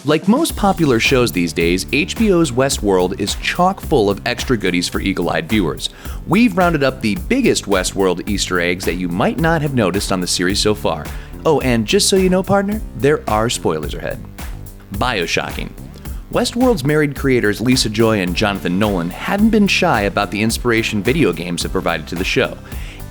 Like most popular shows these days, HBO's Westworld is chock full of extra goodies for eagle-eyed viewers. We've rounded up the biggest Westworld Easter eggs that you might not have noticed on the series so far. Oh, and just so you know, partner, there are spoilers ahead. Bioshocking. Westworld's married creators Lisa Joy and Jonathan Nolan haven't been shy about the inspiration video games have provided to the show.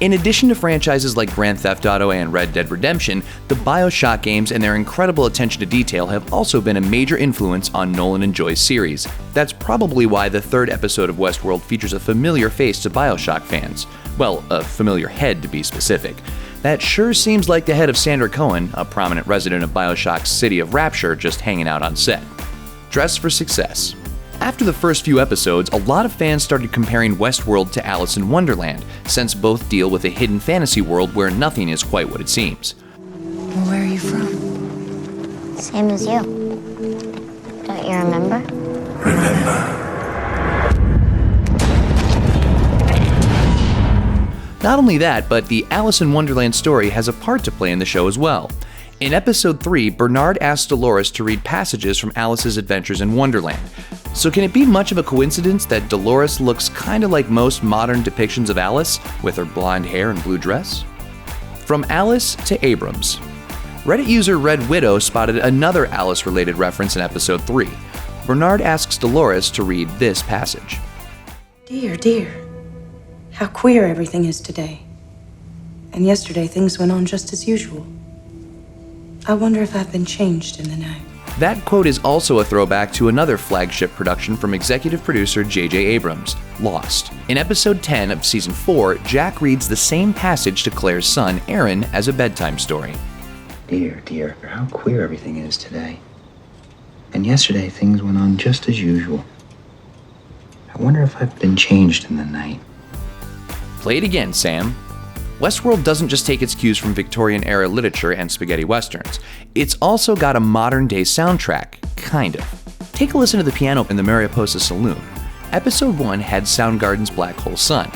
In addition to franchises like Grand Theft Auto and Red Dead Redemption, the Bioshock games and their incredible attention to detail have also been a major influence on Nolan and Joy's series. That's probably why the third episode of Westworld features a familiar face to Bioshock fans. Well, a familiar head to be specific. That sure seems like the head of Sandra Cohen, a prominent resident of Bioshock's City of Rapture, just hanging out on set. Dress for success. After the first few episodes, a lot of fans started comparing Westworld to Alice in Wonderland, since both deal with a hidden fantasy world where nothing is quite what it seems. Well, where are you from? Same as you. Don't you remember? Not only that, but the Alice in Wonderland story has a part to play in the show as well. In episode 3, Bernard asks Dolores to read passages from Alice's adventures in Wonderland. So can it be much of a coincidence that Dolores looks kinda like most modern depictions of Alice, with her blonde hair and blue dress? From Alice to Abrams. Reddit user Red Widow spotted another Alice-related reference in episode 3. Bernard asks Dolores to read this passage. Dear, dear, how queer everything is today. And yesterday things went on just as usual. I wonder if I've been changed in the night. That quote is also a throwback to another flagship production from executive producer J.J. Abrams, Lost. In episode 10 of season 4, Jack reads the same passage to Claire's son, Aaron, as a bedtime story. Dear, dear, how queer everything is today. And yesterday things went on just as usual. I wonder if I've been changed in the night. Play it again, Sam. Westworld doesn't just take its cues from Victorian-era literature and spaghetti westerns. It's also got a modern-day soundtrack, kind of. Take a listen to the piano in the Mariposa Saloon. Episode 1 had Soundgarden's Black Hole Sun.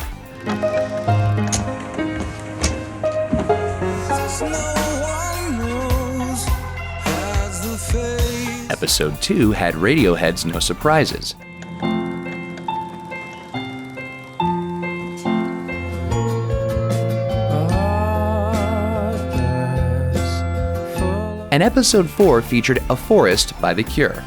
Episode 2 had Radiohead's No Surprises. And episode 4 featured A Forest by The Cure.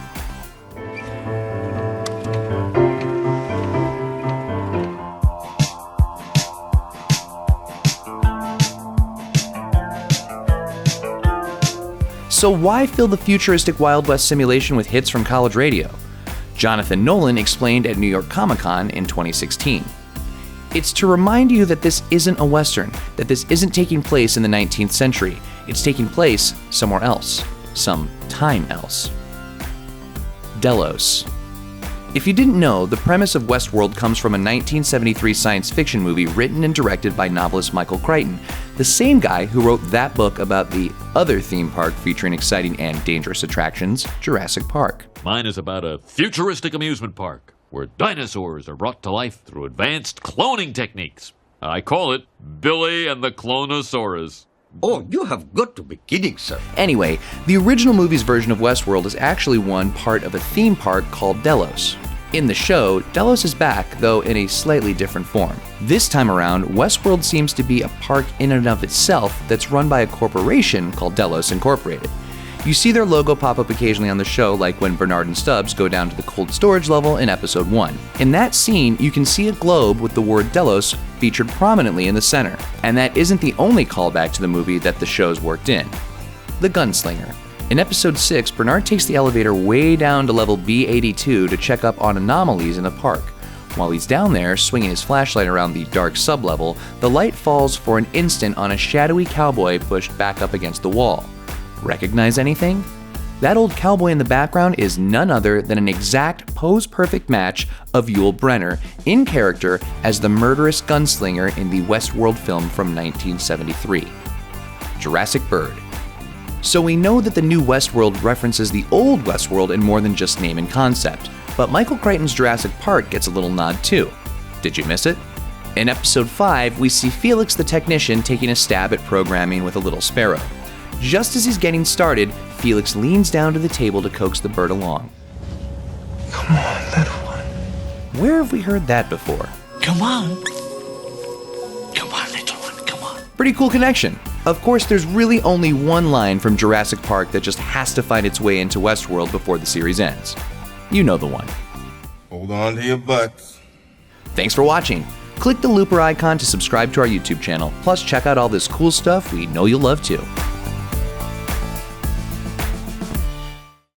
So why fill the futuristic Wild West simulation with hits from college radio? Jonathan Nolan explained at New York Comic Con in 2016. It's to remind you that this isn't a Western, that this isn't taking place in the 19th century. It's taking place somewhere else, some time else. Delos. If you didn't know, the premise of Westworld comes from a 1973 science fiction movie written and directed by novelist Michael Crichton, the same guy who wrote that book about the other theme park featuring exciting and dangerous attractions, Jurassic Park. Mine is about a futuristic amusement park where dinosaurs are brought to life through advanced cloning techniques. I call it Billy and the Clonosaurus. Oh, you have got to be kidding, sir. Anyway, the original movie's version of Westworld is actually one part of a theme park called Delos. In the show, Delos is back, though in a slightly different form. This time around, Westworld seems to be a park in and of itself that's run by a corporation called Delos Incorporated. You see their logo pop up occasionally on the show, like when Bernard and Stubbs go down to the cold storage level in episode 1. In that scene, you can see a globe with the word Delos featured prominently in the center. And that isn't the only callback to the movie that the show's worked in. The Gunslinger. In episode 6, Bernard takes the elevator way down to level B82 to check up on anomalies in the park. While he's down there, swinging his flashlight around the dark sublevel, the light falls for an instant on a shadowy cowboy pushed back up against the wall. Recognize anything? That old cowboy in the background is none other than an exact pose-perfect match of Yul Brynner in character as the murderous gunslinger in the Westworld film from 1973. Jurassic Bird. So we know that the new Westworld references the old Westworld in more than just name and concept, but Michael Crichton's Jurassic Park gets a little nod too. Did you miss it? In episode 5, we see Felix the technician taking a stab at programming with a little sparrow. Just as he's getting started, Felix leans down to the table to coax the bird along. Come on, little one. Where have we heard that before? Come on. Come on, little one, come on. Pretty cool connection. Of course, there's really only one line from Jurassic Park that just has to find its way into Westworld before the series ends. You know the one. Hold on to your butts. Thanks for watching. Click the looper icon to subscribe to our YouTube channel. Plus, check out all this cool stuff we know you'll love too.